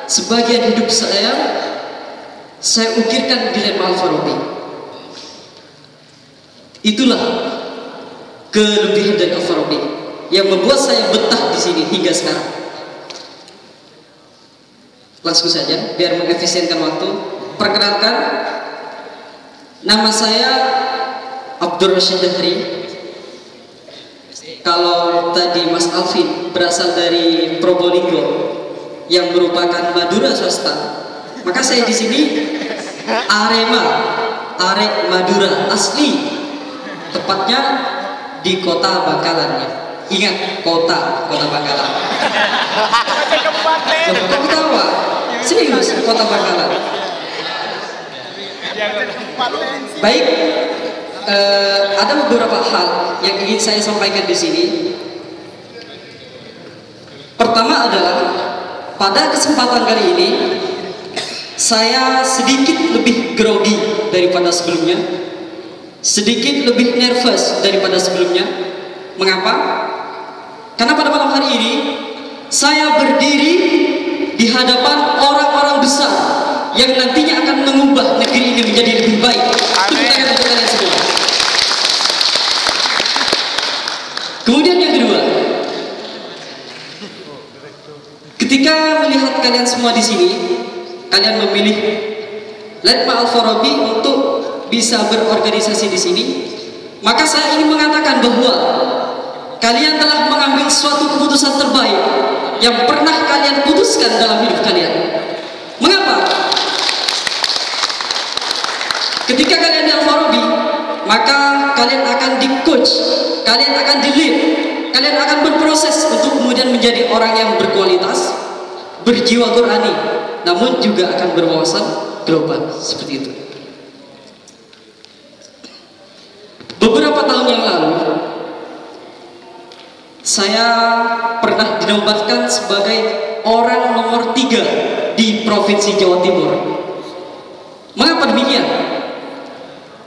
sebagian hidup saya ukirkan di Letma Al-Farabi. Itulah kelebihan dari Al-Farabi yang membuat saya betah di sini hingga sekarang. Langsung saja biar mengefisienkan waktu. Perkenalkan, nama saya Abdul Rashid Dahri. Kalau tadi Mas Alvin berasal dari Probolinggo yang merupakan Madura swasta, maka saya di sini Arek Madura asli, tepatnya di Kota Bangkalan. Ingat, kota Bangkalan. Kok ketawa? Serius, Kota Bangkalan. Baik, ada beberapa hal yang ingin saya sampaikan di sini. Pertama adalah pada kesempatan kali ini saya sedikit lebih grogi daripada sebelumnya, sedikit lebih nervous daripada sebelumnya. Mengapa? Karena pada malam hari ini saya berdiri di hadapan orang-orang besar yang nantinya akan mengubah negeri ini menjadi lebih baik. Tepuk tangan untuk kalian semua. Kemudian yang kedua, ketika melihat kalian semua di sini, kalian memilih Letma Al-Farabi untuk bisa berorganisasi di sini, maka saya ingin mengatakan bahwa kalian telah mengambil suatu keputusan terbaik yang pernah kalian putuskan dalam hidup kalian. Mengapa? Ketika kalian di Al-Farabi, maka kalian akan di-coach, kalian akan di-lead, kalian akan berproses untuk kemudian menjadi orang yang berkualitas, berjiwa Qurani, namun juga akan berwawasan global, seperti itu. Beberapa tahun yang lalu, saya pernah dinobatkan sebagai orang nomor 3 di Provinsi Jawa Timur. Mengapa demikian?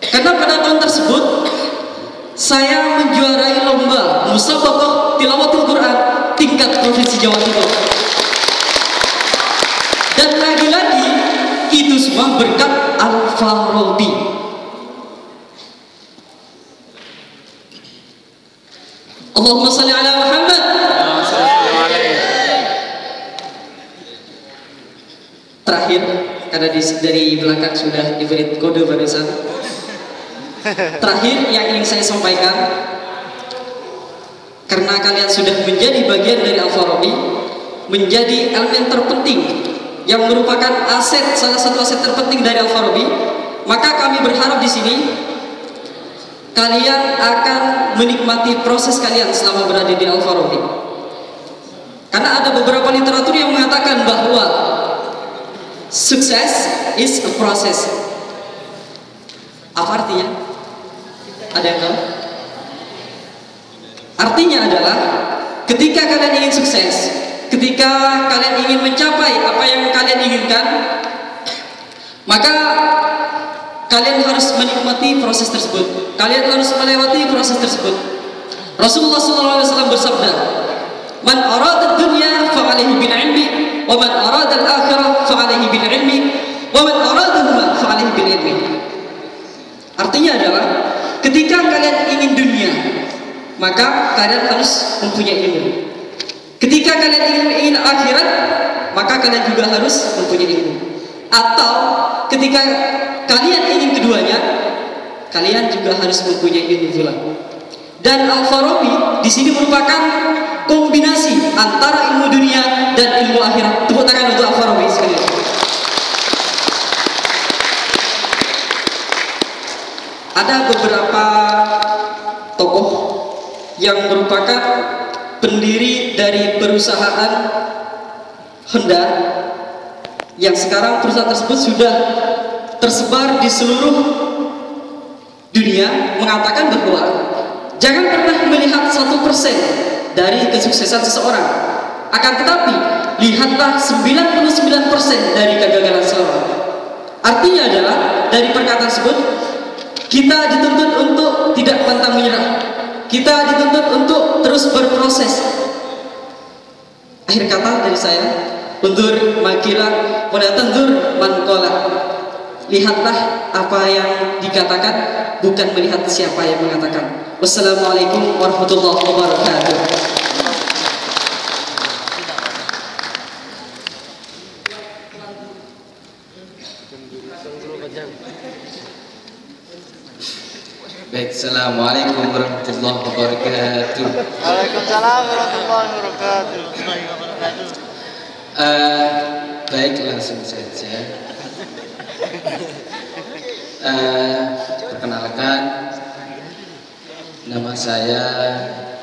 Karena pada tahun tersebut saya menjuarai lomba musabaqah tilawatul Quran tingkat Provinsi Jawa Timur. Dan lagi-lagi itu semua berkat Al-Farabi. Allahumma salli ala Muhammad. Terakhir, karena dari belakang sudah diberi kode barisan. Terakhir yang ingin saya sampaikan, karena kalian sudah menjadi bagian dari Al-Farabi, menjadi elemen terpenting yang merupakan aset, salah satu aset terpenting dari Al-Farabi, maka kami berharap di sini kalian akan menikmati proses kalian selama berada di Al-Farabi. Karena ada beberapa literatur yang mengatakan bahwa sukses is a process. Apa artinya? Ada yang tahu? Artinya adalah ketika kalian ingin sukses, ketika kalian ingin mencapai apa yang kalian inginkan, maka kalian harus menikmati proses tersebut. Kalian harus melewati proses tersebut. Rasulullah SAW bersabda, "Man arada dunya fa'alaihi bil ilmi, wa man arada al-akhirah fa'alaihi bil ilmi, wa man aradahuma fa'alaihi bil ilmi." Artinya adalah ketika kalian ingin dunia, maka kalian harus mempunyai ilmu. Ketika kalian ingin akhirat, maka kalian juga harus mempunyai ilmu. Atau ketika kalian ingin keduanya, kalian juga harus mempunyai ilmu pula. Dan Al-Farabi di sini merupakan kombinasi antara ilmu dunia dan ilmu akhirat. Tepuk tangan untuk Al-Farabi sekali. Ada beberapa tokoh yang merupakan pendiri dari perusahaan Honda yang sekarang perusahaan tersebut sudah tersebar di seluruh dunia, mengatakan bahwa jangan pernah melihat 1% dari kesuksesan seseorang, akan tetapi lihatlah 99% dari kegagalan seseorang. Artinya adalah dari perkataan tersebut kita dituntut untuk tidak pantang menyerah, kita dituntut untuk terus berproses. Akhir kata dari saya, undur makila pada tendur mankola. Lihatlah apa yang dikatakan, bukan melihat siapa yang mengatakan. Wassalamualaikum warahmatullahi wabarakatuh. Baik, assalamualaikum warahmatullahi wabarakatuh. Waalaikumsalam warahmatullahi wabarakatuh. Baik, langsung saja. Perkenalkan, nama saya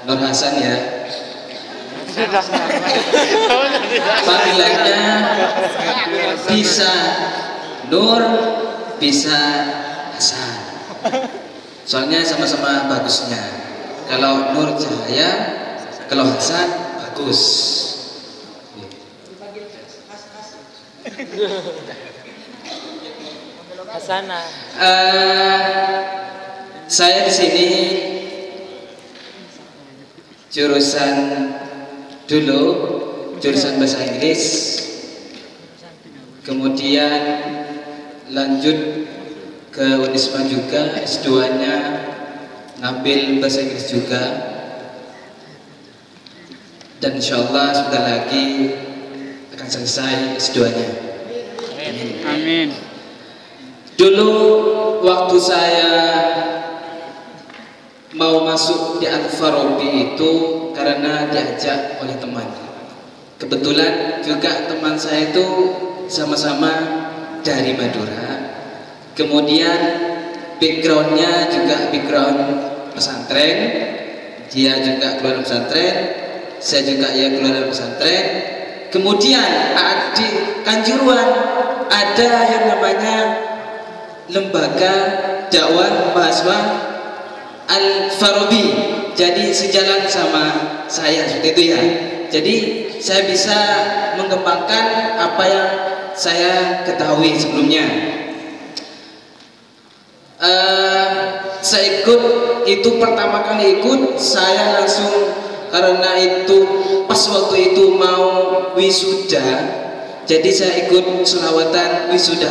Nur Hasan ya. Panggilannya bisa Nur, bisa Hasan. Soalnya sama-sama bagusnya. Kalau Nur cahaya, kalau Hasan bagus. Hasana. Saya di sini jurusan bahasa Inggris, kemudian lanjut ke Unisma juga, S2-nya ngambil bahasa Inggris juga, dan insyaallah sebentar lagi akan selesai S2-nya. Amin. Dulu waktu saya mau masuk di Al-Farabi itu karena diajak oleh teman. Kebetulan juga teman saya itu sama-sama dari Madura. Kemudian backgroundnya juga background pesantren. Dia juga keluar pesantren, saya juga ya keluar pesantren. Kemudian di Kanjuruhan ada yang namanya Lembaga Dakwah Mahasiswa Al-Farabi. Jadi sejalan sama saya seperti itu ya. Jadi saya bisa mengembangkan apa yang saya ketahui sebelumnya. Saya ikut itu pertama kali ikut, saya langsung karena itu pas waktu itu mau wisuda, jadi saya ikut selawatan wisuda.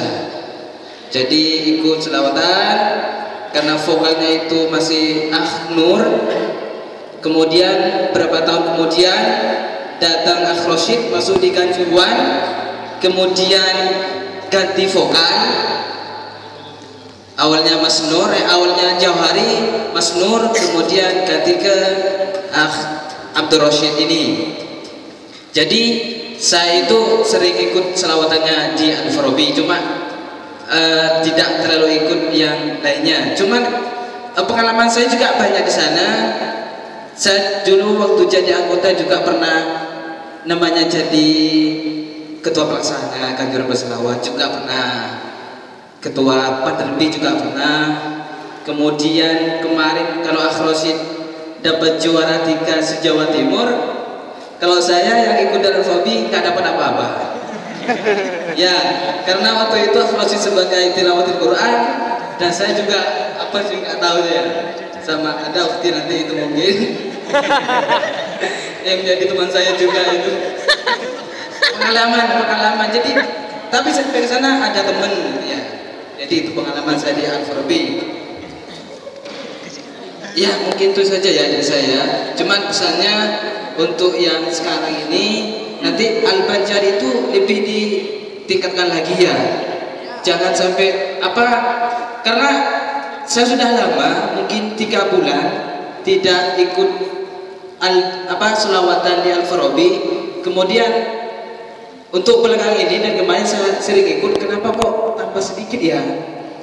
Jadi ikut selawatan karena vokalnya itu masih Nur. Kemudian berapa tahun kemudian datang Akh Rosyid masuk di Kanjuruhan, kemudian ganti vokal. Awalnya Mas Nur, awalnya Jauhari, Mas Nur, kemudian ganti ke Akh Abdul Rosyid ini. Jadi saya itu sering ikut selawatannya di Al-Farabi, cuma tidak terlalu ikut yang lainnya. Cuman pengalaman saya juga banyak di sana. Saya dulu waktu jadi anggota juga pernah namanya jadi ketua pelaksana Kanjuruhan Berselawat, juga pernah ketua Paderbi juga pernah. Kemudian kemarin kalau Akh Rosyid dapat juara 3 se-Jawa Timur, kalau saya yang ikut dalam Farabi nggak dapat apa-apa. Ya, karena waktu itu Akh Rosyid sebagai tilawatil Quran dan saya juga apa sih nggak tahu ya, sama ada ukti nanti itu mungkin yang menjadi teman saya juga itu pengalaman. Jadi tapi sampai sana ada temen ya. Jadi itu pengalaman saya di Al-Farabi. Ya mungkin itu saja ya dari saya. Cuman pesannya untuk yang sekarang ini, nanti Al-Banjari itu lebih ditingkatkan lagi ya. Jangan sampai karena saya sudah lama, mungkin 3 bulan tidak ikut selawatan di Al-Farabi. Kemudian untuk belakangan ini dan kemarin saya sering ikut, kenapa kok tambah sedikit ya?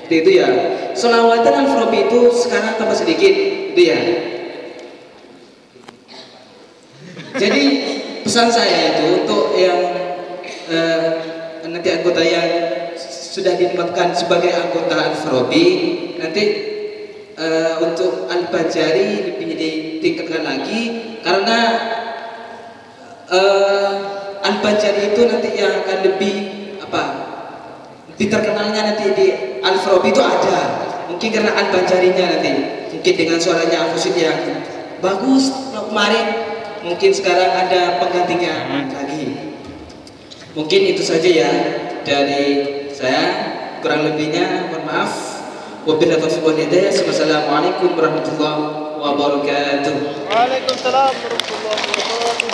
Itu ya. Selawatan Al-Farabi itu sekarang tambah sedikit, itu ya. Jadi pesan saya itu untuk yang nanti anggota yang sudah dinikmatkan sebagai anggota Al-Farabi, nanti untuk Al-Banjari lebih ditingkatkan lagi, karena Al-Banjari itu nanti yang akan lebih terkenalnya nanti di Al-Farabi itu ada. Mungkin karena Al-Banjarinya nanti, mungkin dengan suaranya Akh Rosyid yang bagus kemarin, mungkin sekarang ada penggantinya lagi. Mungkin itu saja ya dari saya, kurang lebihnya mohon maaf. Wabillahi taufiq wal hidayah. Wassalamualaikum warahmatullahi wabarakatuh. Waalaikumsalam warahmatullahi wabarakatuh.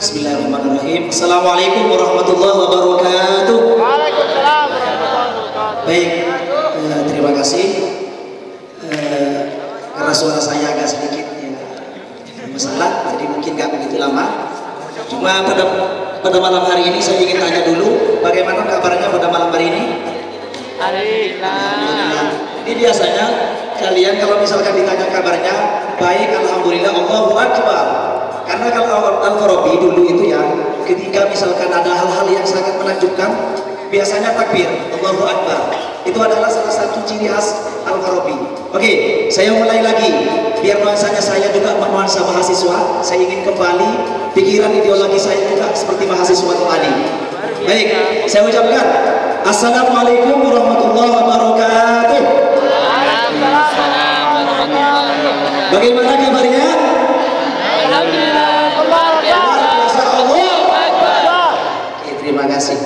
Bismillahirrahmanirrahim. Assalamualaikum warahmatullahi wabarakatuh. Waalaikumsalam warahmatullahi wabarakatuh. Baik, terima kasih. Karena suara saya agak sedikit masalah, jadi mungkin nggak begitu lama. Cuma pada malam hari ini saya ingin tanya dulu, bagaimana kabarnya pada malam hari ini? Alhamdulillah. Ini biasanya kalian kalau misalkan ditanya kabarnya, baik, alhamdulillah, Allahu Akbar. Karena kalau Al-Farabi dulu itu ya, ketika misalkan ada hal-hal yang sangat menakjubkan, biasanya takbir, Allahu Akbar. Itu adalah salah satu ciri khas Al-Farabi. Oke, saya mulai lagi. Biar nuansanya saya juga nuansa mahasiswa, saya ingin kembali pikiran ideologi saya juga seperti mahasiswa kembali. Baik, saya ucapkan Assalamualaikum warahmatullahi wabarakatuh. Bagaimana kabarnya? Terima kasih.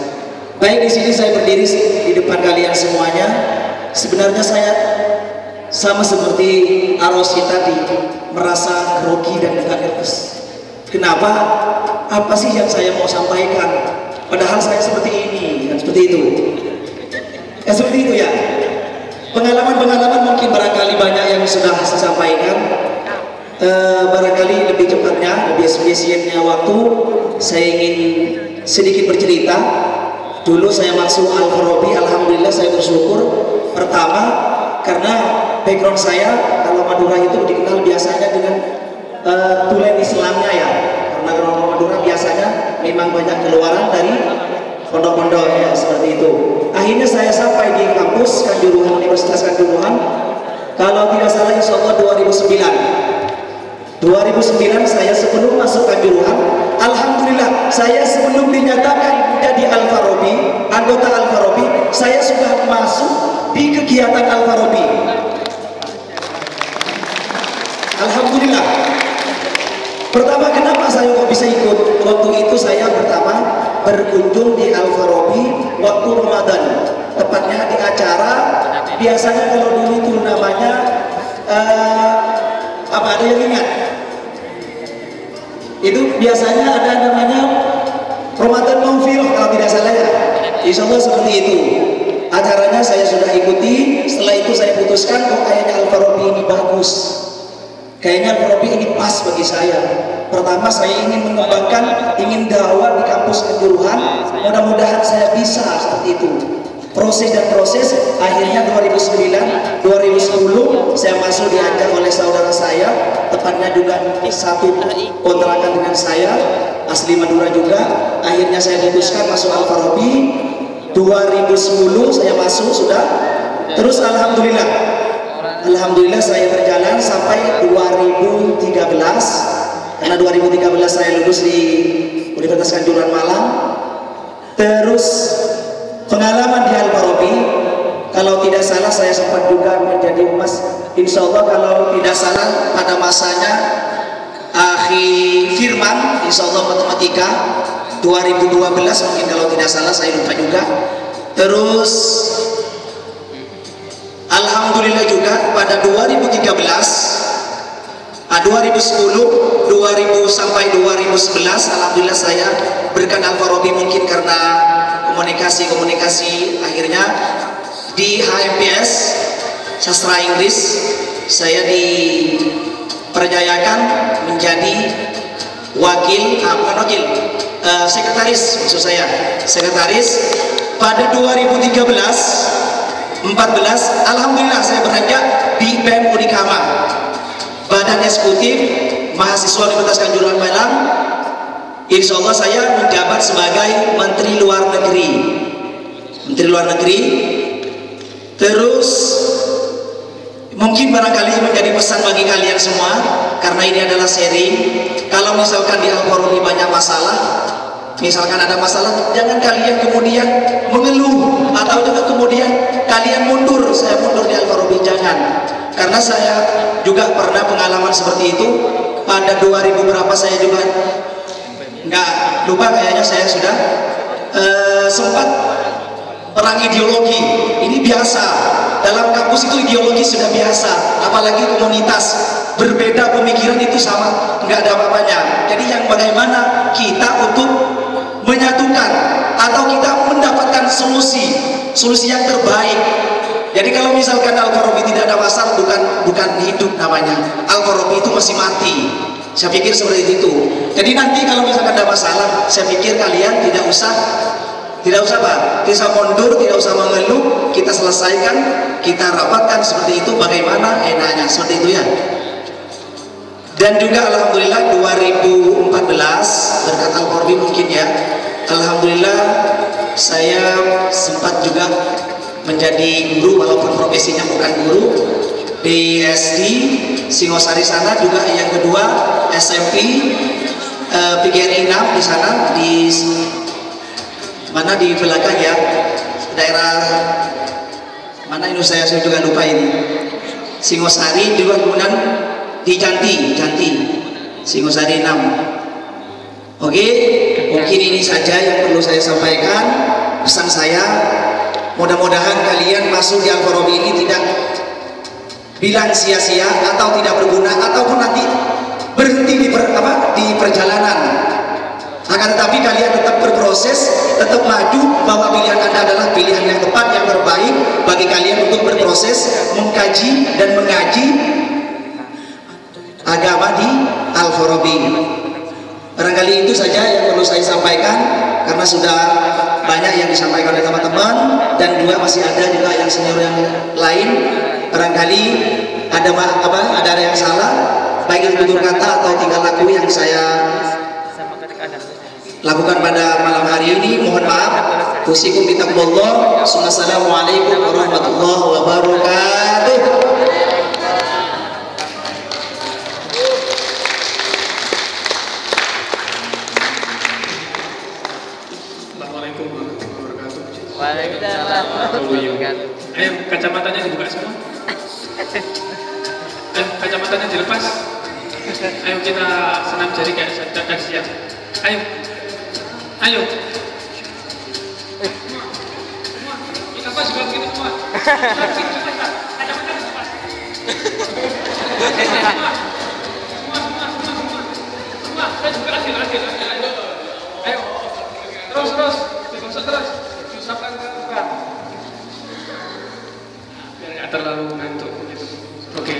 Baik, di sini saya berdiri di depan kalian semuanya. Sebenarnya saya sama seperti Arosi tadi, merasa grogi dan agak nervous. Kenapa? Apa sih yang saya mau sampaikan? Padahal saya seperti ini, dan seperti itu. Seperti itu ya. Pengalaman-pengalaman mungkin barangkali banyak yang sudah saya sampaikan. Barangkali lebih cepatnya, lebih efisiennya waktu, saya ingin sedikit bercerita. Dulu saya masuk Al-Farabi, alhamdulillah saya bersyukur. Pertama, karena background saya, kalau Madura itu dikenal biasanya dengan tulen Islamnya ya. Karena kalau Madura biasanya memang banyak keluaran dari pondok-pondok ya, seperti itu. Akhirnya saya sampai di kampus Kanjuruhan, Universitas Kanjuruhan. Kalau tidak salah insya Allah 2009 saya sebelum masuk Kanjuruhan, alhamdulillah saya sebelum dinyatakan menjadi Al-Farabi, anggota Al-Farabi, saya sudah masuk di kegiatan Al-Farabi. Alhamdulillah. Pertama, kenapa saya kok bisa ikut? Waktu itu saya pertama berkunjung di Al-Farabi waktu Ramadan, tepatnya di acara, biasanya kalau dulu itu namanya apa, ada yang ingat? Itu biasanya ada namanya Ramadan Maghfirah kalau tidak salah ya. Insya Allah seperti itu. Acaranya saya sudah ikuti. Setelah itu saya putuskan, kok kayaknya Al-Farabi ini bagus. Kayaknya Al-Farabi ini pas bagi saya. Pertama, saya ingin mengembangkan, ingin dakwah di kampus Kanjuruhan. Mudah-mudahan saya bisa seperti itu. Proses dan proses, akhirnya 2009, 2010 saya masuk diajak oleh saudara saya, tepatnya juga satu kontrakan dengan saya, asli Madura juga. Akhirnya saya putuskan masuk Al-Farabi. 2010 saya masuk sudah. Terus alhamdulillah saya berjalan sampai 2013. Karena 2013 saya lulus di Universitas Kanjuruhan Malang. Terus pengalaman di Al-Farabi, kalau tidak salah saya sempat juga menjadi humas. Insya Allah kalau tidak salah pada masanya Akhi Firman, insya Allah matematika 2012 mungkin kalau tidak salah, saya lupa juga. Terus alhamdulillah juga pada 2013, 2010, 2000 sampai 2011 alhamdulillah saya berkan Al-Farabi, mungkin karena komunikasi akhirnya di HMPS Sastra Inggris saya dipercayakan menjadi sekretaris, maksud saya sekretaris pada 2013-14. Alhamdulillah saya beranjak di BEM Unikama, Badan Eksekutif Mahasiswa Universitas Kanjuruhan Malang. Insya Allah saya menjabat sebagai Menteri Luar Negeri. Terus mungkin barangkali menjadi pesan bagi kalian semua, karena ini adalah sharing. Kalau misalkan di Al-Farabi banyak masalah, misalkan ada masalah, jangan kalian kemudian mengeluh atau juga kemudian kalian mundur. Saya mundur di Al-Farabi, jangan. karena saya juga pernah pengalaman seperti itu pada 2000 berapa, saya juga nggak lupa, kayaknya saya sudah sempat perang ideologi. Ini biasa, dalam kampus itu ideologi sudah biasa, apalagi komunitas berbeda pemikiran itu sama, nggak ada apa-apanya. Jadi yang bagaimana kita untuk menyatukan atau kita mendapatkan solusi yang terbaik. Jadi kalau misalkan Al-Farabi tidak ada masalah, bukan hidup namanya. Al-Farabi itu masih mati. Saya pikir seperti itu. Jadi nanti kalau misalkan ada masalah, saya pikir kalian tidak usah Pak, tidak usah mundur, tidak usah mengeluh, kita selesaikan, kita rapatkan seperti itu, bagaimana enaknya, seperti itu ya. Dan juga alhamdulillah 2014 berkat Al-Farabi mungkin ya, alhamdulillah saya sempat juga menjadi guru walaupun profesinya bukan guru di SD Singosari sana, juga yang kedua SMP PGRI 6 di sana, di mana di belakang ya, daerah mana itu saya juga lupa ini, Singosari juga, kemudian di Janti Singosari 6. Oke, mungkin ini saja yang perlu saya sampaikan. Pesan saya, mudah-mudahan kalian masuk di Al-Farabi ini tidak bilang sia-sia atau tidak berguna, ataupun nanti berhenti di perjalanan. Akan tetapi kalian tetap berproses, tetap maju, bahwa pilihan Anda adalah pilihan yang tepat, yang terbaik bagi kalian untuk berproses, mengkaji dan mengaji agama di Al-Farabi. Barangkali itu saja yang perlu saya sampaikan, karena sudah banyak yang disampaikan oleh teman-teman, dan juga masih ada juga yang senior yang lain. Barangkali ada yang salah, baik itu tutur kata atau tingkah laku yang saya lakukan pada malam hari ini, mohon maaf. Usikum bitaqwallah. Assalamualaikum warahmatullahi wabarakatuh. Assalamualaikum warahmatullahi wabarakatuh. Waalaikumsalam. Ayo, kacamatanya dibuka semua. Kacamatanya dilepas. Ayo kita senam jari kayak siap. Ayo. Kita pas juga begini semua. Kacamata dilepas. Semua. Saya juga adil. Ayo. Terus. Usapkan ke depan. Biar nggak terlalu ngantuk gitu. Oke.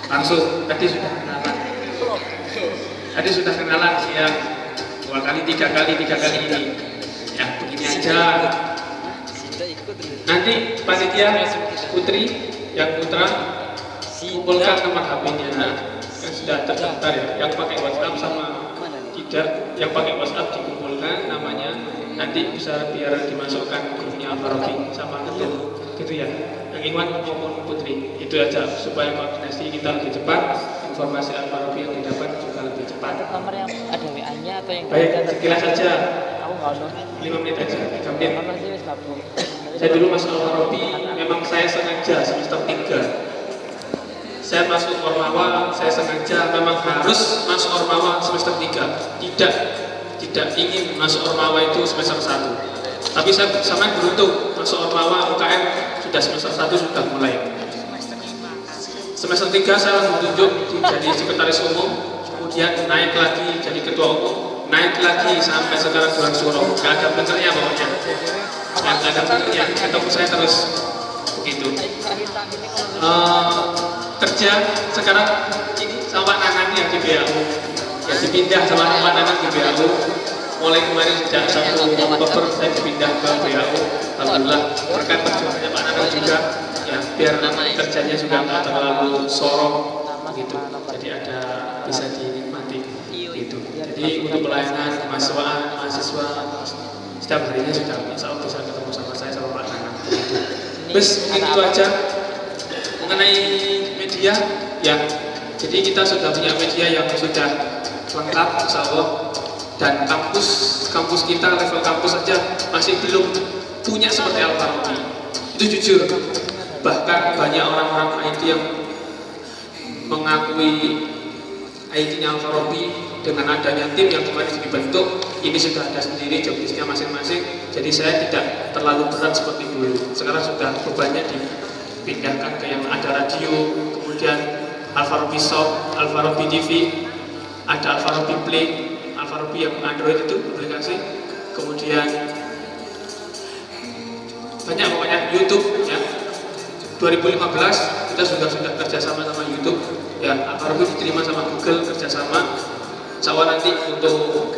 Langsung. Tadi sudah kenalan siang. 2 kali, 3 kali ini. Ya, begini aja. Nanti panitia Putri yang putra kumpulkan nomor HP-nya yang sudah terdaftar ya. Yang pakai WhatsApp sama tidak, yang pakai WhatsApp dikumpulkan namanya, nanti bisa biar dimasukkan grupnya Al-Farabi sama ketum gitu ya, yang Iwan maupun Putri. Itu aja supaya koordinasi kita lebih cepat, informasi Al-Farabi yang didapat juga lebih cepat. Nomor yang ada WA-nya atau yang baik, sekilas saja. Aku nggak tahu. 5 menit aja, 3 menit. Saya dulu masuk Al-Farabi, memang saya sengaja semester 3 saya masuk Ormawa, saya sengaja memang harus masuk Ormawa semester 3. Tidak ingin masuk Ormawa itu semester 1. Tapi saya sangat beruntung masuk Ormawa UKM sudah semester 1 sudah mulai. Semester 3 saya ditunjuk jadi sekretaris umum, kemudian naik lagi jadi ketua umum, naik lagi sampai sekarang Dewan Syuro. Gak ada benernya pokoknya. Gak ada benernya, ketemu saya terus begitu. Kerja sekarang ini sama Pak Nanang yang di BAU, ya dipindah sama Pak Nanang di BAU. Mulai kemarin sejak 1 Oktober saya dipindah ke BAU. Alhamdulillah berkat perjuangannya Pak Nanang juga, ya biar kerjanya juga nggak terlalu sorong gitu. Jadi ada bisa dinikmati gitu. Jadi untuk pelayanan mahasiswa setiap harinya sudah insya Allah bisa ketemu sama saya sama Pak Nanang gitu. Terus mungkin itu aja mengenai media ya. Jadi kita sudah punya media yang sudah lengkap insya Allah, dan kampus kita level kampus saja masih belum punya seperti Al-Farabi. Itu jujur bahkan banyak orang-orang IT yang mengakui IT-nya Al-Farabi. Dengan adanya tim yang kemarin dibentuk, ini sudah ada sendiri jobdesknya masing-masing. Jadi saya tidak terlalu berat seperti dulu. Sekarang sudah bebannya dipindahkan ke yang ada radio, kemudian Al-Farabi Shop, Al-Farabi TV, ada Al-Farabi Play, Al-Farabi yang Android itu aplikasi, kemudian banyak pokoknya YouTube ya. 2015 kita sudah kerjasama sama YouTube ya. Al-Farabi diterima sama Google kerjasama. Insya nanti untuk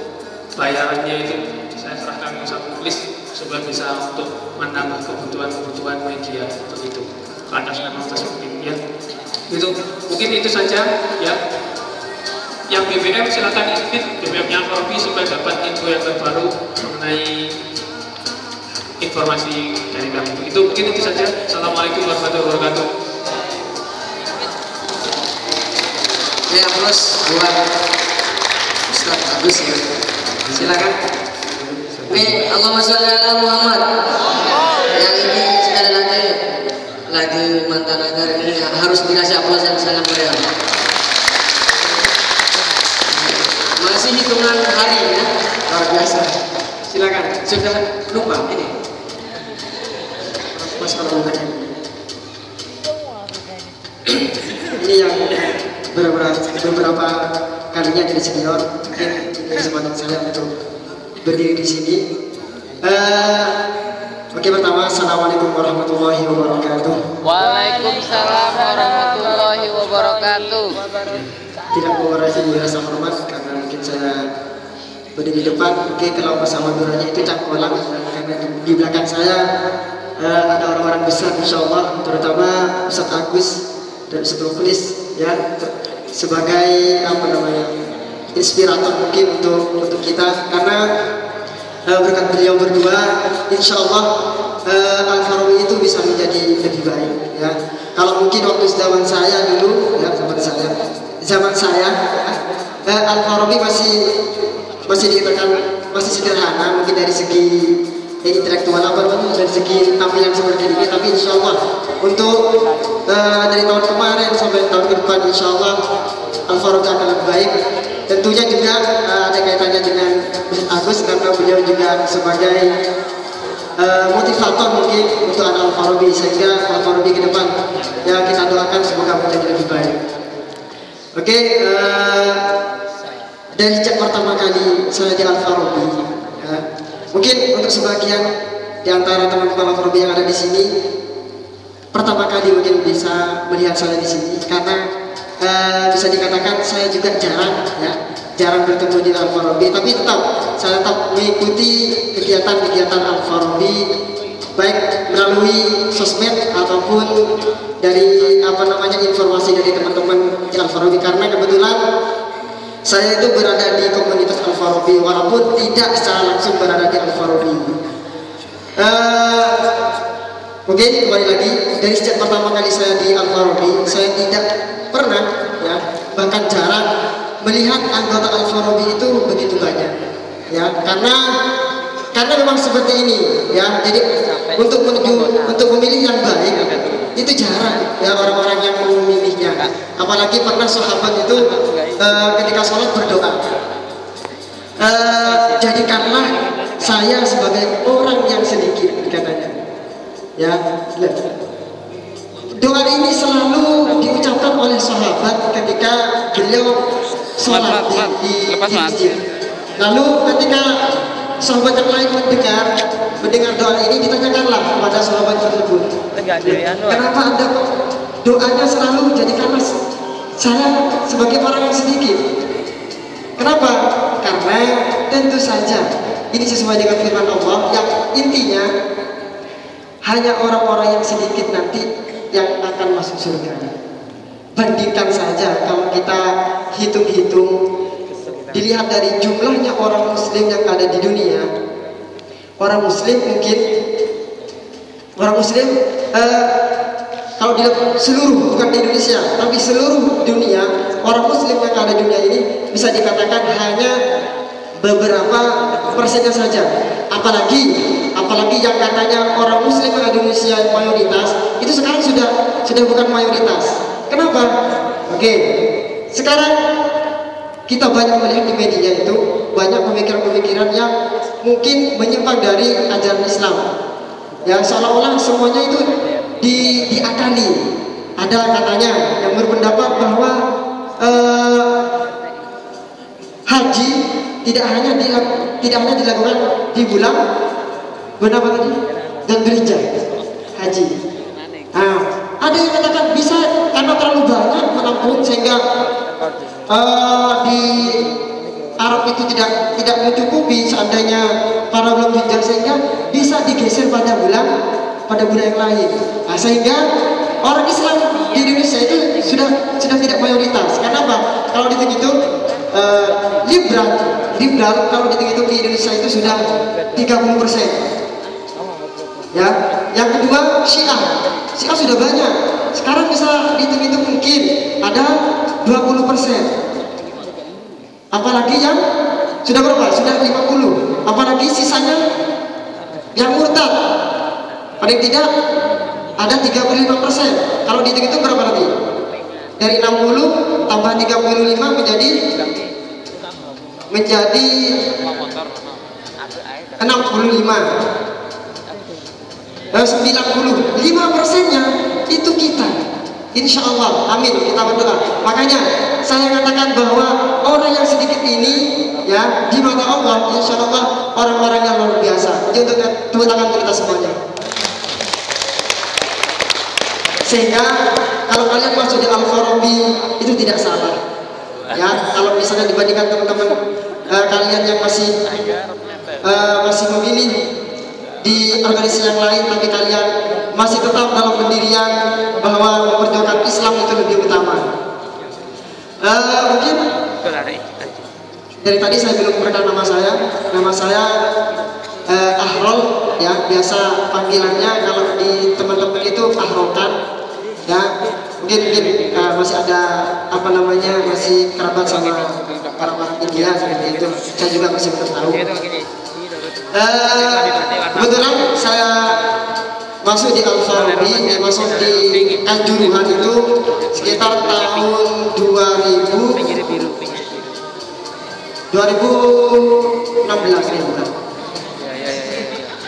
bayarannya itu saya serahkan ke satu list supaya bisa untuk menambah kebutuhan media seperti itu. Atas mungkin ya. Itu mungkin itu saja ya. Yang BBM silakan isi BBM-nya Al-Farabi supaya dapat info yang terbaru mengenai informasi dari kami. Itu mungkin itu saja. Assalamualaikum warahmatullahi wabarakatuh. Ya, terus buat Ustaz Agus ya. Silakan. Ini Allahumma sholli ala Muhammad. Yang ini sekali lagi mantan agar ini harus dikasih aplaus yang sangat meriah. Masih hitungan hari ya, luar biasa. Silakan. Sudah lupa ini. Mas kalau bukan ini yang beberapa kalinya jadi senior, mungkin ini kesempatan saya untuk berdiri di sini. Oke, pertama, assalamualaikum warahmatullahi wabarakatuh. Waalaikumsalam warahmatullahi wabarakatuh. Tidak mengurangi rasa hormat karena mungkin saya berdiri di depan. Oke, kalau bersama duranya itu cangkolang karena di belakang saya ada orang-orang besar insyaallah, terutama Ustaz Agus dan Ustaz Mukhlis ya, sebagai apa namanya inspirator mungkin untuk kita, karena berkat beliau berdua insyaallah Al-Farabi itu bisa menjadi lebih baik ya. Kalau mungkin waktu zaman saya dulu ya, zaman saya Al-Farabi masih dikatakan masih sederhana mungkin dari segi intelektual dari segi tampilan seperti ini, tapi insyaallah untuk dari tahun kemarin sampai tahun ke depan insyaallah Al-Farabi akan lebih baik. Tentunya juga ada kaitannya dengan Ustaz Agus karena beliau juga sebagai motivator mungkin untuk anak Al-Farabi, sehingga Al-Farabi ke depan ya kita doakan semoga menjadi lebih baik. Oke, dari sejak pertama kali saya di Al-Farabi ya, mungkin untuk sebagian di antara teman-teman Al-Farabi yang ada di sini pertama kali mungkin bisa melihat saya di sini, karena bisa dikatakan saya juga jarang bertemu di Al-Farabi, tapi saya tetap mengikuti kegiatan-kegiatan Al-Farabi baik melalui sosmed ataupun dari informasi dari teman-teman di Al-Farabi, karena kebetulan saya itu berada di komunitas Al-Farabi walaupun tidak secara langsung berada di Al-Farabi. Mungkin kembali lagi, dari sejak pertama kali saya di Al-Farabi, saya tidak pernah ya, bahkan jarang melihat anggota Al-Farabi itu begitu banyak ya, karena memang seperti ini ya. Jadi untuk memilih yang baik itu jarang ya orang-orang yang memilihnya, apalagi pernah sahabat itu ketika sholat berdoa, jadikanlah saya sebagai orang yang sedikit katanya ya. Doa ini selalu diucapkan oleh sahabat ketika beliau sholat di masjid. Lalu ketika sahabat yang lain mendengar doa ini, ditanyakanlah kepada sahabat tersebut, kenapa Anda doanya selalu jadikanlah saya sebagai orang yang sedikit? Kenapa? Karena tentu saja ini sesuai dengan firman Allah yang intinya hanya orang-orang yang sedikit nanti yang akan masuk surga. Bandingkan saja kalau kita hitung-hitung, dilihat dari jumlahnya orang muslim yang ada di dunia. Orang muslim kalau dilihat seluruh, bukan di Indonesia tapi seluruh dunia, orang muslim yang ada di dunia ini bisa dikatakan hanya beberapa persennya saja. Apalagi yang katanya orang Muslim Indonesia mayoritas, itu sekarang sudah bukan mayoritas. Kenapa? Oke, sekarang kita banyak melihat di media itu banyak pemikiran-pemikiran yang mungkin menyimpang dari ajaran Islam. Ya, seolah-olah semuanya itu diakali. Ada katanya yang berpendapat bahwa haji tidak hanya dilakukan di bulan berapa tadi? Dan Dzulhijjah haji. Nah, ada yang katakan bisa karena terlalu banyak menampung sehingga di Arab itu tidak mencukupi seandainya para belum Dzulhijjah, sehingga bisa digeser pada bulan yang lain. Nah, sehingga orang Islam di Indonesia itu sudah tidak mayoritas. Kenapa? Kalau dihitung liberal kalau dihitung di Indonesia itu sudah 30%. Ya, yang kedua Syiah sudah banyak. Sekarang bisa dihitung mungkin ada 20%. Apalagi yang sudah berapa? Sudah 50. Apalagi sisanya yang murtad. Paling tidak ada 35%. Kalau dihitung berapa lagi? Dari 60 tambah 35 menjadi 65. 95%-nya itu kita. Insya Allah, amin, kita berdoa. Makanya saya katakan bahwa orang yang sedikit ini ya di mata Allah, insya Allah orang-orang yang luar biasa. Jadi untuk tepuk tangan kita semuanya. Sehingga kalau kalian masuk di Al-Farabi itu tidak salah. Ya, kalau misalnya dibandingkan teman-teman kalian yang masih memilih di organisasi yang lain, tapi kalian masih tetap dalam pendirian bahwa memperjuangkan Islam itu lebih utama. Mungkin dari tadi saya belum perkenalkan nama saya Ahrol, ya biasa panggilannya kalau di teman-teman itu Ahrokan, ya mungkin masih ada masih kerabat sama orang India seperti itu, saya juga masih belum tahu. Kebetulan saya masuk di Al-Farabi, masuk di Kanjuruhan itu sekitar tahun 2016 ya, bukan?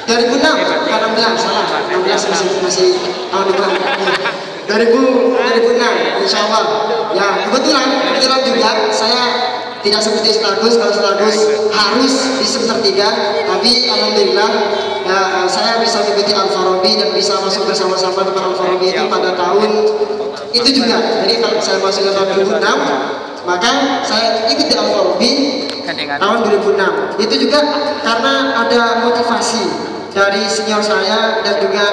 2016 salah, 16 masih tahun depan. 2006 insya Allah. Ya kebetulan juga saya tidak seperti Stagus. Kalau Stagus harus di semester 3, tapi alhamdulillah ya, saya bisa mengikuti Al-Farabi dan bisa masuk bersama-sama dengan Al-Farabi itu pada tahun itu juga. Jadi kalau saya masuk di tahun 2006, maka saya ikut di Al-Farabi tahun 2006. Itu juga karena ada motivasi dari senior saya dan juga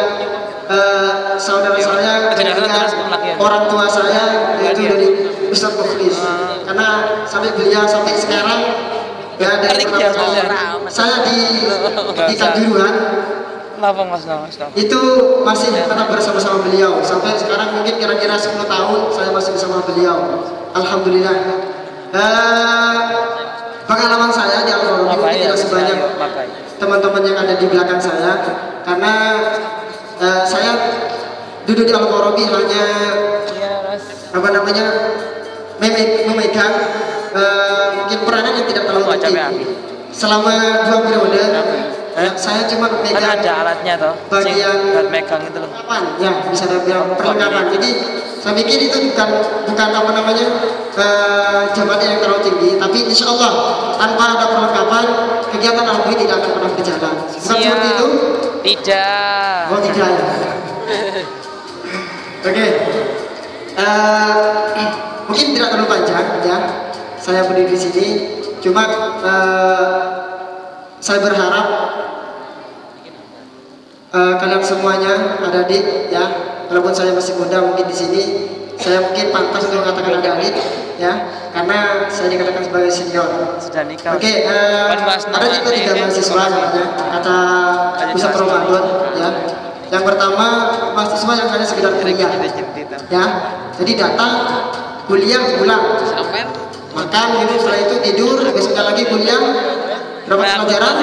saudara saya dan juga orang tua saya, yaitu dari Ustaz Mukhlis. Karena sampai sekarang ya dari pertama saya di Kanjuruhan itu masih tetap bersama-sama beliau sampai sekarang. Mungkin kira-kira 10 tahun saya masih bersama beliau, alhamdulillah. Pengalaman saya di Al-Farabi mungkin tidak sebanyak teman-teman yang ada di belakang saya, karena saya duduk di Al-Farabi hanya memegang mungkin peranan yang tidak terlalu penting. Selama 2 periode saya cuma memegang ada alatnya toh, bagian megang itu loh. Ya bisa dibilang perlengkapan. Jadi saya pikir itu bukan jabatan yang terlalu tinggi, tapi insya Allah tanpa ada perlengkapan kegiatan Al-Farabi tidak akan pernah berjalan. Bukan seperti itu? Tidak. Oh tidak ya. Oke. Mungkin tidak terlalu panjang ya. Saya berdiri di sini. Cuma saya berharap kalian semuanya adik-adik ya, walaupun saya masih muda mungkin di sini, saya mungkin pantas untuk mengatakan adik-adik ya, karena saya dikatakan sebagai senior. Sudah nikah. Oke, ada kita 3 mahasiswa ya, kata Ustaz Ramadan ya. Yang pertama mahasiswa yang hanya sekedar kuliah ya, jadi datang kuliah pulang, makan minum, setelah itu tidur, besoknya lagi kuliah dapat pelajaran,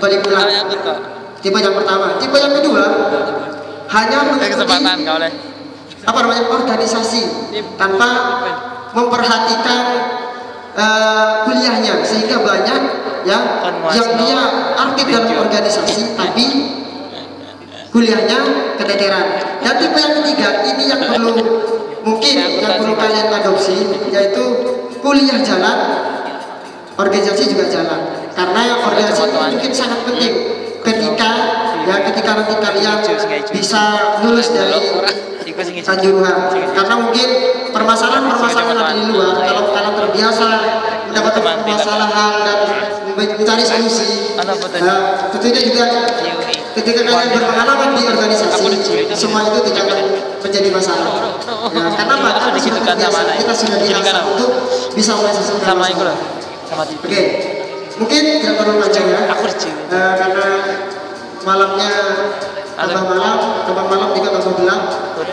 balik pulang. Tipe yang pertama. Tipe yang kedua hanya mengikuti organisasi tanpa memperhatikan kuliahnya, sehingga banyak ya yang dia aktif dalam organisasi tapi kuliahnya keteteran. Dan tipe yang ketiga ini yang perlu kalian adopsi, yaitu kuliah jalan, organisasi juga jalan. Karena organisasi mungkin sangat penting ketika nanti kalian bisa lulus dari Kanjuruhan. Karena mungkin permasalahan ada di luar, kalau kalian terbiasa mendapatkan permasalahan dan mencari solusi, tentunya juga ketika kalian berpengalaman di organisasi, semua itu tidak akan menjadi masalah. Karena kita sudah biasa untuk bisa menyelesaikan masalah. Oke, mungkin tidak perlu panjang ya, karena malamnya tambah malam juga tambah gelap,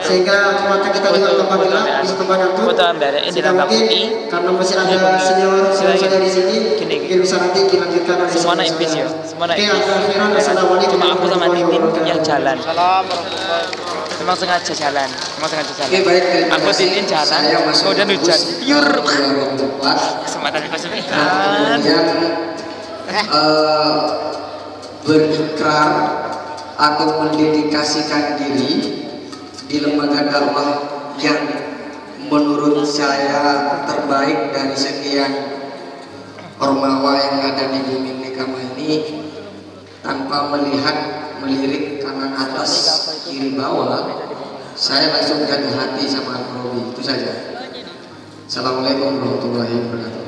sehingga mata kita juga tambah gelap, bisa tambah ngantuk. Sehingga mungkin karena masih ada senior saya di sini, mungkin bisa nanti dilanjutkan oleh semuanya impis ya. Oke, akhirnya assalamualaikum. Cuma aku sama Titin yang jalan. Memang sengaja jalan. Oke, baik, aku Titin jalan, kemudian hujan. Pure. Kesempatan kemudian berikrar atau mendedikasikan diri di lembaga dakwah yang menurut saya terbaik dari sekian ormawa yang ada di bumi Nikama ini, tanpa melirik kanan atas kiri bawah, saya langsung jatuh hati sama Al-Farabi. Itu saja. Assalamualaikum warahmatullahi wabarakatuh.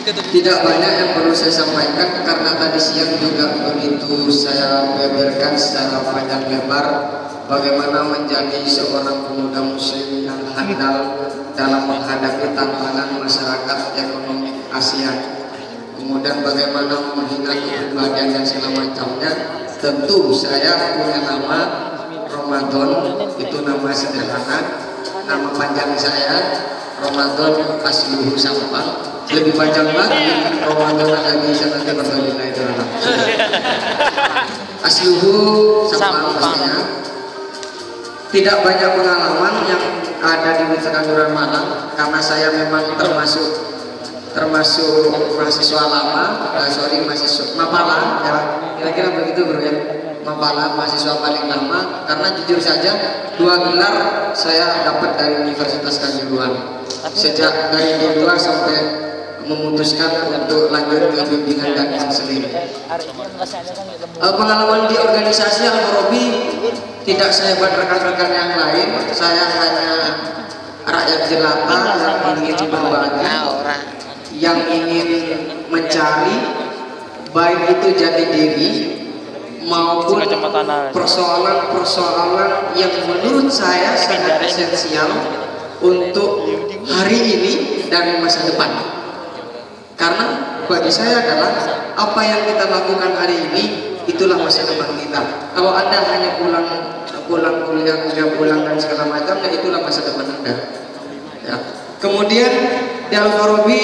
Tidak banyak yang perlu saya sampaikan karena tadi siang juga begitu saya beberkan secara panjang lebar bagaimana menjadi seorang pemuda muslim yang handal dalam menghadapi tantangan masyarakat ekonomi Asia. Kemudian bagaimana menghina kepribadian dan segala macamnya. Tentu saya punya nama Ramadan, itu nama sederhana. Nama panjang saya Ramadan Asluhu Sampang. Lebih panjang lagi Ramadan lagi sangat berbeda itu Asluhu Sampang pastinya. Tidak banyak pengalaman yang ada di Kanjuruhan Malang karena saya memang termasuk mahasiswa lama, mahasiswa Mapala ya, kira-kira begitu bro ya. Mapala mahasiswa paling lama karena jujur saja 2 gelar saya dapat dari Universitas Kanjuruhan sejak dari D2 sampai memutuskan untuk lanjut ke bimbingan dan konseling. Pengalaman di organisasi Al-Farabi tidak saya buat rekan-rekan yang lain, saya hanya rakyat jelata yang ingin berbagi, yang ingin mencari baik itu jati diri maupun persoalan-persoalan yang menurut saya sangat esensial untuk hari ini dan masa depan. Karena bagi saya adalah apa yang kita lakukan hari ini itulah masa depan kita. Kalau Anda hanya pulang kuliah, pulang dan segala macam, ya itulah masa depan Anda. Ya. Kemudian di Al-Farabi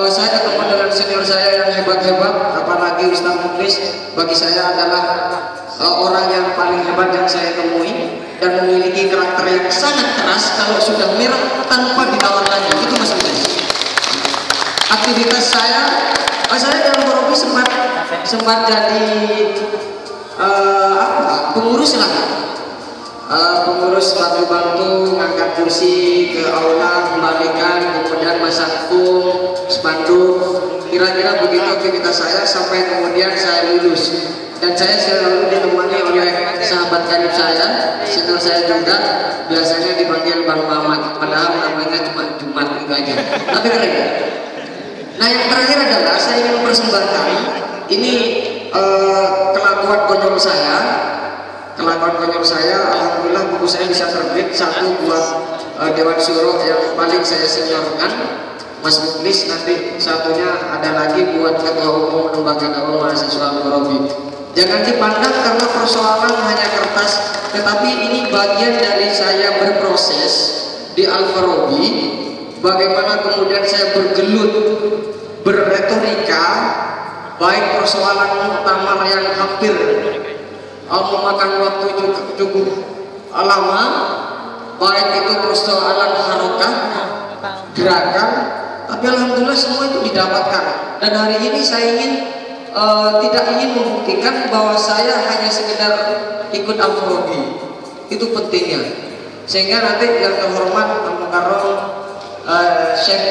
saya ketemu dengan senior saya yang hebat-hebat, apalagi Ustaz Muklis bagi saya adalah orang yang paling hebat yang saya temui dan memiliki karakter yang sangat keras. Kalau sudah merah tanpa ditawar lagi, itu Mas Muklis. Aktivitas saya di Al-Farabi sempat jadi pengurus lah, pengurus bantu-bantu ngangkat kursi ke aula, kembalikan, kemudian masak pung, spanduk, kira-kira begitu aktivitas saya sampai kemudian saya lulus. Dan saya selalu ditemani oleh sahabat karib saya, senior saya juga, biasanya dipanggil Bang Mamat, padahal namanya cuma Jumat gitu aja, tapi keren. Nah yang terakhir adalah saya ingin mempersembahkan ini kelakuan konyol saya. Alhamdulillah buku saya bisa terbit, satu buat Dewan Syuro yang paling saya seniorkan Mas Muklis, nanti satunya ada lagi buat Ketua Umum Lembaga Dakwah Mahasiswa Al-Farabi. Jangan dipandang karena persoalan hanya kertas, tetapi ini bagian dari saya berproses di Al-Farabi. bagaimana kemudian saya bergelut berretorika, baik persoalan muktamar yang hampir memakan waktu cukup lama, baik itu persoalan harokah, gerakan, tapi alhamdulillah semua itu didapatkan. Dan hari ini saya tidak ingin membuktikan bahwa saya hanya sekedar ikut Al-Farabi. Itu pentingnya, sehingga nanti yang terhormat Al-Mukarram Syekh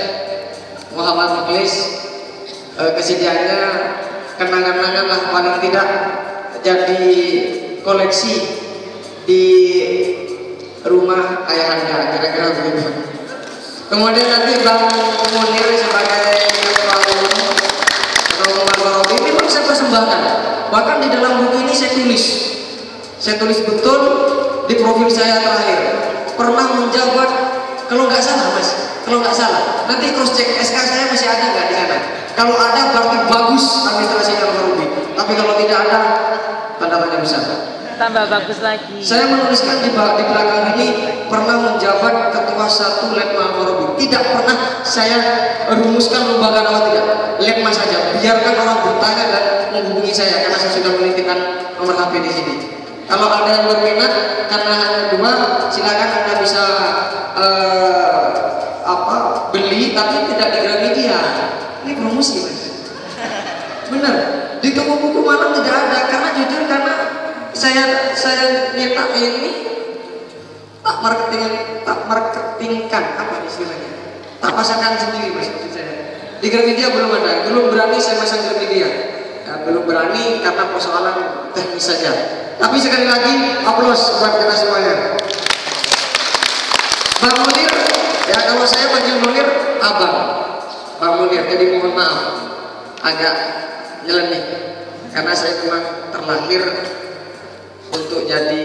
Muhammad Mukhlis kesediaannya kenangan-kenangan lah, paling tidak jadi koleksi di rumah ayahanda, kira-kira begitu. Kemudian nanti Bang Munir sebagai ketua umum Al-Farabi ini memang saya persembahkan. Bahkan di dalam buku ini saya tulis betul di profil saya terakhir, pernah menjabat, kalau nggak salah mas, kalau nggak salah nanti cross check SK saya masih ada nggak di sana. Kalau ada berarti bagus administrasi Al-Farabi, tapi kalau tidak ada tanda tanya besar. Tambah bagus lagi. Saya menuliskan di belakang ini pernah menjabat ketua 1 Letma Al-Farabi. Tidak pernah saya rumuskan lembaga nama, tidak, Letma saja. Biarkan orang bertanya dan menghubungi saya karena saya sudah menitipkan nomor HP di sini. Kalau ada yang berminat karena hanya 2, silakan Anda bisa beli, tapi tidak di Gramedia. Ini promosi mas. Benar, di toko buku Malang tidak ada, karena jujur karena saya nyetak ini tak marketingkan, apa istilahnya, tak pasangkan sendiri mas, maksud saya. Di Gramedia belum ada, belum berani saya pasang Gramedia, belum berani karena persoalan teknis saja. Tapi sekali lagi aplaus buat kita semuanya. Bang Munir, ya kalau saya panggil Munir abang Bang Munir, jadi mohon maaf agak nyeleneh karena saya memang terlahir untuk jadi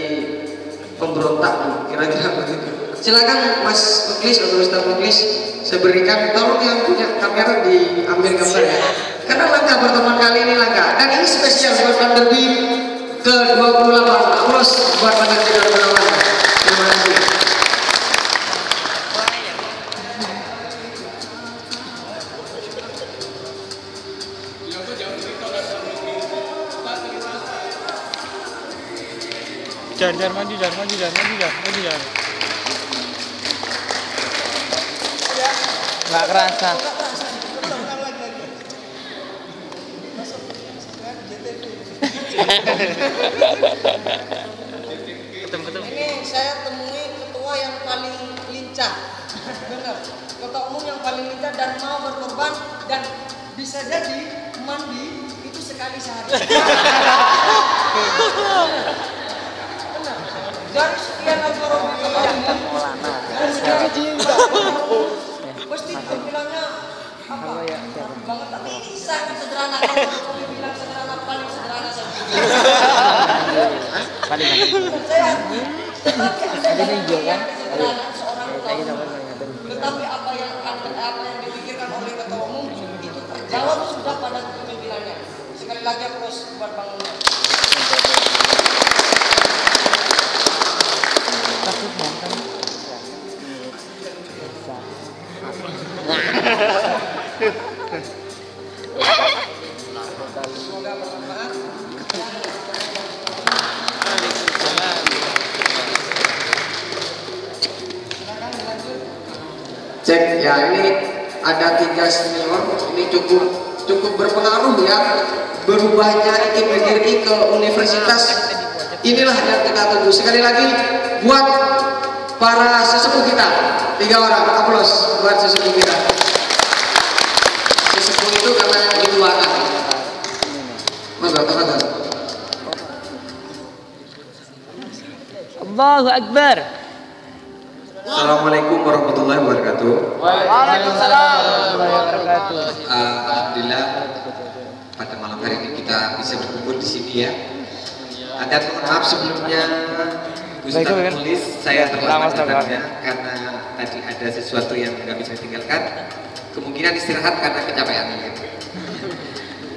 pemberontak, kira-kira begitu. Silakan Mas Mukhlis atau Ustaz Mukhlis, saya berikan, tolong yang punya kamera diambil gambar ya, karena langkah pertemuan kali ini langkah, dan ini spesial buat Panderbi ke-28. Aplaus buat Panderbi ke-28. Terima kasih. Jar maju. Nggak kerasa. Ini saya temui ketua yang paling lincah, benar. Ketua umum yang paling lincah dan mau berkorban, dan bisa jadi mandi itu sekali sehari. Dari sekian Al-Farabi pasti bilangnya apa? Banget, tapi ini sangat sederhana. Kalau bilang sederhana, paling sederhana saja. Tetapi apa yang dipikirkan oleh ketua umum itu terjawab sudah pada kepemimpinannya. Sekali lagi aplaus buat Bang Munir. Semoga bermanfaat. Cek ya, ini ada 3 senior, ini cukup berpengaruh ya, berubahnya IPGRI ke universitas. Inilah yang kita tunggu. Sekali lagi buat para sesepuh kita, 3 orang, aplaus buat sesepuh kita. Sesepuh itu karena yang dituakan. Monggo, tafadhol. Allahu Akbar. Assalamualaikum warahmatullahi wabarakatuh. Waalaikumsalam warahmatullahi wabarakatuh. Alhamdulillah pada malam hari ini kita bisa berkumpul di sini ya. Ada mohon maaf sebelumnya Ustaz Mukhlis, saya terlambat datangnya karena tadi ada sesuatu yang nggak bisa ditinggalkan. Kemungkinan istirahat karena kecapean gitu.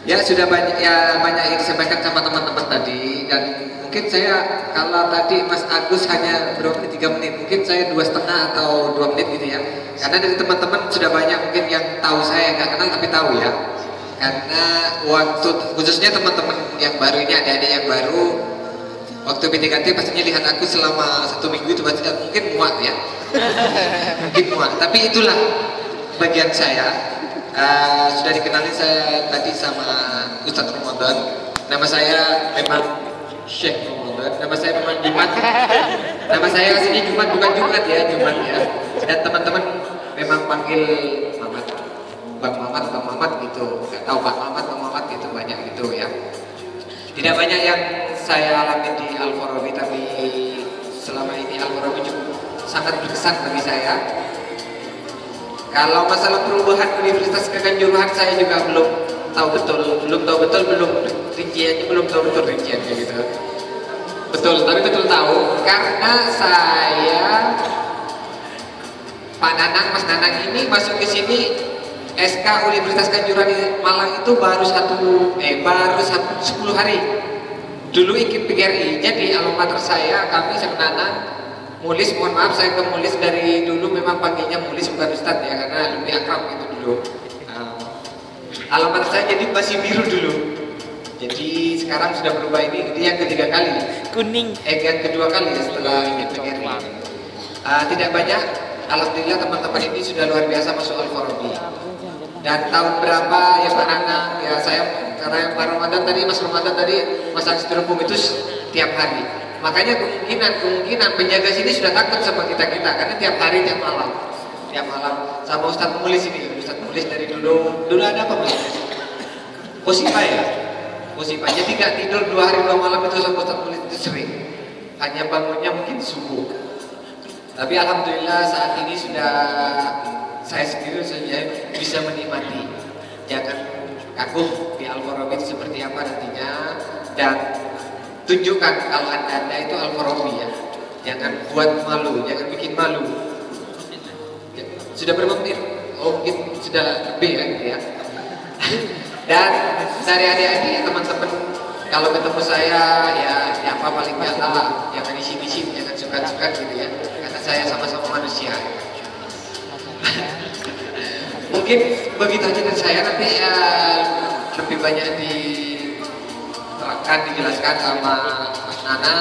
Ya sudah banyak yang disampaikan sama teman-teman tadi, dan mungkin saya kalau tadi Mas Agus hanya berapa menit, 3 menit, mungkin saya 2,5 atau 2 menit gitu ya. Karena dari teman-teman sudah banyak mungkin yang tahu saya, nggak kenal tapi tahu ya. Karena waktu khususnya teman-teman yang baru ini, adik-adik yang baru, waktu PDKT pastinya lihat aku selama 1 minggu itu pasti mungkin muak ya. Mungkin muak, tapi itulah bagian saya. Sudah dikenali saya tadi sama Ustadz Ramadan. Nama saya memang Syekh Ramadan. Nama saya memang Jumat. Nama saya aslinya Jumat, bukan Jumat ya, Jumat ya. Dan teman-teman memang panggil Mamat, Bang Mamat, Bang Mamat gitu. Gak tahu Pak Mamat, Bang Mamat gitu, banyak gitu ya. Tidak banyak yang saya alami di Al-Farabi, tapi selama ini Al-Farabi cukup sangat berkesan bagi saya. Kalau masalah perubahan Universitas Kekanjuruhan saya juga belum tahu betul rinciannya, belum tahu betul rinciannya gitu. Betul, tapi betul tahu karena saya Pak Nanang, Mas Nanang ini masuk ke sini SK Universitas Kanjuruhan di Malang itu baru 10 hari. Dulu ikut PGRI, jadi alma mater saya, kami sama Nanang Mulis, mohon maaf saya ke Mulis dari dulu memang panggilnya Mulis bukan Ustadz ya, karena lebih akrab gitu dulu. Alamat saya jadi masih biru dulu. Jadi sekarang sudah berubah, ini yang ketiga kali. Kuning. Yang kedua kali ya setelah ingin PGRI. Tidak banyak, alhamdulillah teman-teman ini sudah luar biasa masuk Al-Farabi. Dan tahun berapa ya Pak Nanang, ya saya karena Pak Ramadan tadi, Mas Ramadan tadi, Mas Akstirupum itu tiap hari. Makanya kemungkinan penjaga sini sudah takut sama kita karena tiap hari, tiap malam sama Ustadz Mulis ini. Ustadz Mulis dari dulu ada apa Mas? Musibah ya, musibah. Jadi gak tidur 2 hari 2 malam itu sama Ustadz Mulis itu sering. Hanya bangunnya mungkin subuh. Tapi alhamdulillah saat ini sudah saya sendiri saja bisa menikmati. Jangan kagum di Al-Farabi itu seperti apa nantinya, dan tunjukkan kalau anda itu Al-Farabi ya. Jangan buat malu, jangan bikin malu. Sudah berapa menit? Oh mungkin sudah lebih ya gitu ya. Dan dari adik-adik teman-teman, kalau ketemu saya ya apa paling nyata, jangan isi-isi, jangan suka-suka gitu ya. Karena saya sama-sama manusia. Mungkin begitu aja dari saya, nanti ya lebih banyak diterangkan, dijelaskan sama Mas Nana,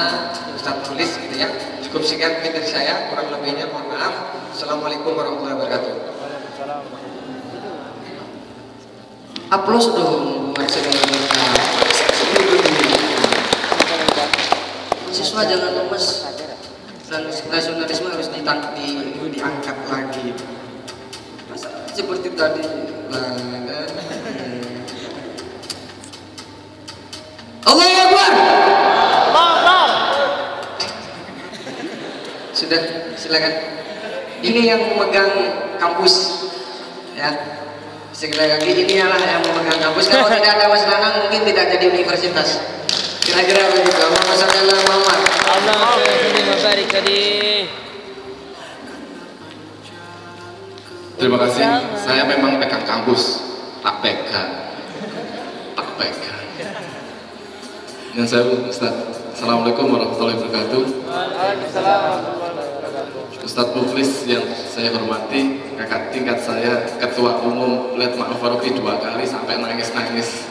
Ustadz Mulis gitu ya. Cukup sekian mungkin dari saya, kurang lebihnya mohon maaf. Assalamualaikum warahmatullahi wabarakatuh. Aplaus dong buat segala macam. Siswa jangan lemes. Nasionalisme harus diangkat lagi. Masa seperti tadi. Allahu Akbar. Sudah, silakan. Ini yang memegang kampus, ya. Sekali lagi, ini adalah yang memegang kampus. Kalau tidak ada Mas Nanang, mungkin tidak jadi universitas. Kira-kira begitu. Allahumma shalli ala Muhammad. Allahumma barik tadi. Terima kasih. Saya memang pegang kampus, tak pegang. Dan saya Ustaz. Assalamualaikum warahmatullahi wabarakatuh. Ustadz Mukhlis yang saya hormati, kakak tingkat saya, ketua umum Letma Al-Farabi 2 kali sampai nangis-nangis.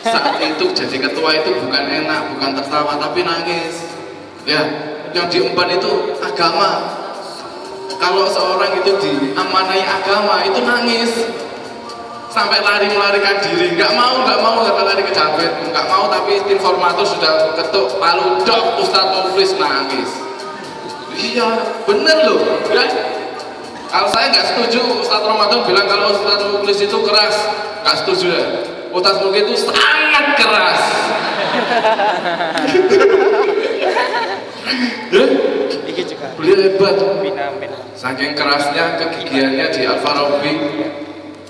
Saat itu jadi ketua itu bukan enak, bukan tertawa, tapi nangis. Ya, yang diemban itu agama. Kalau seorang itu diamanai agama itu nangis. Sampai lari melarikan diri, nggak mau sampai lari ke Japet, nggak mau, tapi informator sudah ketuk palu dok, Ustadz Mukhlis nangis. Iya, bener loh ya. Kalau saya nggak setuju, Ustadz Ramadan bilang kalau Ustadz Mukhlis itu keras, nggak setuju ya. Ustadz Mukhlis itu sangat keras. Beliau hebat, saking kerasnya kegigihannya di Al-Farabi.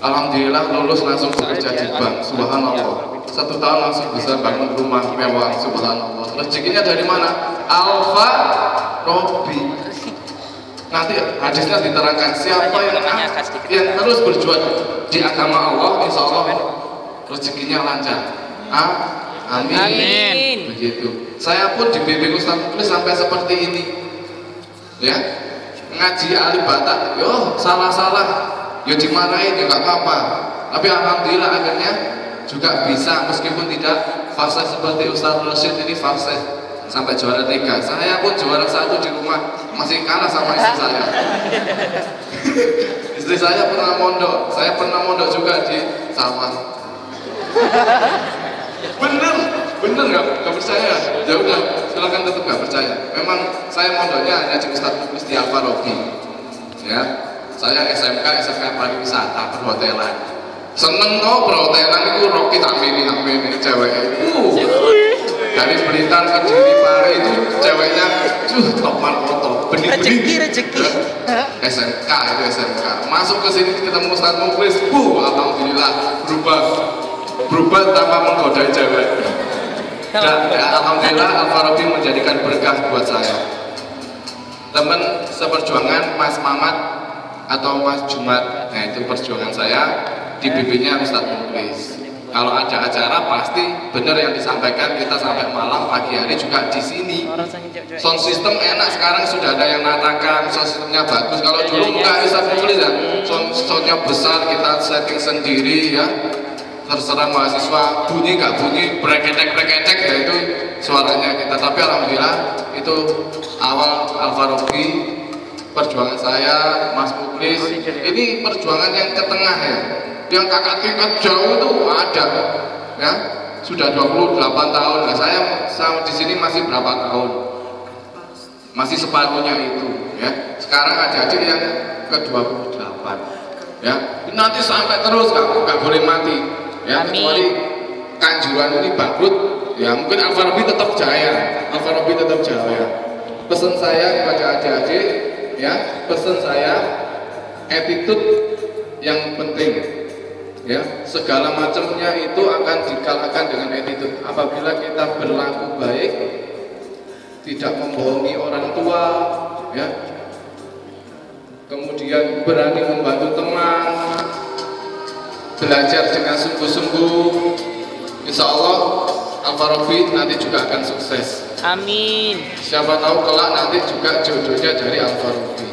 Alhamdulillah lulus langsung bekerja di bank, subhanallah. 1 tahun langsung bisa bangun rumah mewah, subhanallah. Rezekinya dari mana? Al-Farabi. Nanti hadisnya diterangkan, siapa yang terus berjuang di agama Allah, insya Allah rezekinya lancar. Amin. Begitu. Saya pun dibimbing Ustaz Muklis sampai seperti ini. Ya. Ngaji alif bata, yo salah-salah, yo dimarahin juga apa-apa. Tapi alhamdulillah akhirnya juga bisa, meskipun tidak fase seperti Ustaz Rosyid ini fase sampai juara 3. Saya pun juara 1 di rumah masih kalah sama istri saya. Istri saya pernah mondok, saya pernah mondok juga di sawah. Bener nggak percaya? Ya udah, silakan tetap nggak percaya. Memang saya mondoknya hanya di Ustaz Muklis di Al-Farabi. Ya, saya SMK pariwisata perhotelan. Seneng kok perhotelan itu roki tak mini cewek. Dari Blitar ke Jiri Pare itu ceweknya top markoto, benih-benih. SMK itu SMK. Masuk ke sini ketemu Ustaz Muklis, alhamdulillah berubah tanpa menggodai cewek. Dan alhamdulillah Al-Farabi menjadikan berkah buat saya. Teman seperjuangan Mas Mamat atau Mas Jumat, nah itu perjuangan saya dibimbingnya Ustaz Muklis. Kalau ada acara pasti benar yang disampaikan, kita sampai malam pagi hari juga di sini. Sound system enak, sekarang sudah ada yang natakan, sound systemnya bagus. Kalau dulu enggak Ustaz Muklis ya, soundnya besar, kita setting sendiri ya. Terserah mahasiswa bunyi nggak bunyi, breketek ya itu suaranya kita. Tapi alhamdulillah itu awal Al-Farabi, perjuangan saya Mas Muklis ini perjuangan yang ke tengah ya, yang kakak tingkat jauh itu ada ya, sudah 28 tahun. Nah saya di sini masih berapa tahun, masih separuhnya itu ya. Sekarang adik-adik yang ke 28 ya, nanti sampai terus nggak boleh mati ya. Kecuali kanjuran ini bangkrut ya, mungkin Al-Farabi tetap jaya. Pesan saya kepada adik-adik ya, pesan saya attitude yang penting ya. Segala macamnya itu akan dikalahkan dengan attitude. Apabila kita berlaku baik, tidak membohongi orang tua ya, kemudian berani membantu teman, belajar dengan sungguh-sungguh, insya Allah Al-Farabi nanti juga akan sukses. Amin. Siapa tahu kelak nanti juga jodohnya dari Al-Farabi.